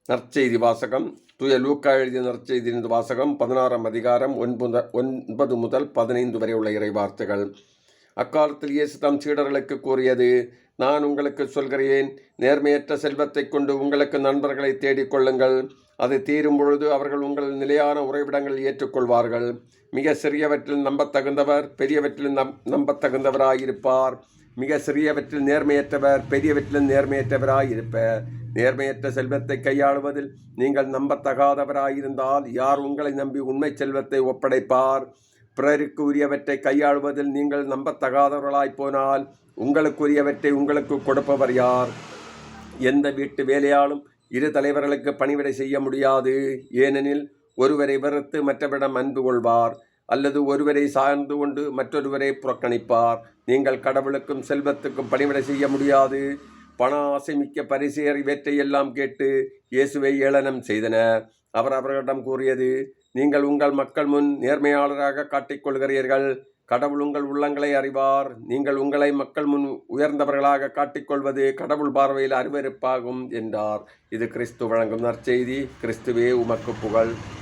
நற்செய்தி வாசகம். தூய லூக்கா எழுதிய நற்செய்தியிலிருந்து வாசகம். 16ஆம் அதிகாரம் 9 முதல் 15 வரை உள்ள இறைவார்த்தைகள். அக்காலத்தில் இயேசு தம் சீடர்களுக்கு கூறியது, நான் உங்களுக்கு சொல்கிறேன், நேர்மையற்ற செல்வத்தை கொண்டு உங்களுக்கு நண்பர்களை தேடிக்கொள்ளுங்கள். அது தீரும் பொழுது அவர்கள் உங்கள் நிலையான உறைவிடங்களில் ஏற்றுக்கொள்வார்கள். மிக சிறியவற்றில் நம்பத்தகுந்தவர் பெரியவற்றில் நம்பத்தகுந்தவராயிருப்பார். மிக சிறியவற்றில் நேர்மையற்றவர் பெரியவற்றில் நேர்மையற்றவராயிருப்பார். நேர்மையற்ற செல்வத்தை கையாளுவதில் நீங்கள் நம்பத்தகாதவராயிருந்தால் யார் உங்களை நம்பி உண்மை செல்வத்தை ஒப்படைப்பார்? பிறருக்கு உரியவற்றை கையாளுவதில் நீங்கள் நம்பத்தகாதவர்களாய் போனால் உங்களுக்குரியவற்றை உங்களுக்கு கொடுப்பவர் யார்? எந்த வீட்டு வேலையாலும் இரு தலைவர்களுக்கு பணிவிடை செய்ய முடியாது. ஏனெனில் ஒருவரை வெறுத்து மற்றவரிடம் அன்பு கொள்வார், அல்லது ஒருவரை சார்ந்து கொண்டு மற்றொருவரை புறக்கணிப்பார். நீங்கள் கடவுளுக்கும் செல்வத்துக்கும் பணிவிடை செய்ய முடியாது. பண ஆசை மிக்க பரிசேயர் இவற்றையெல்லாம் கேட்டு இயேசுவை ஏளனம் செய்தனர். அவர் அவர்களிடம் கூறியது, நீங்கள் உங்கள் மக்கள் முன் நேர்மையாளராக காட்டிக்கொள்கிறீர்கள். கடவுள் உங்கள் உள்ளங்களை அறிவார். நீங்கள் உங்களை மக்கள் முன் உயர்ந்தவர்களாக காட்டிக்கொள்வது கடவுள் பார்வையில் அருவருப்பாகும் என்றார். இது கிறிஸ்து வழங்கும் நற்செய்தி. கிறிஸ்துவே உமக்கு புகழ்.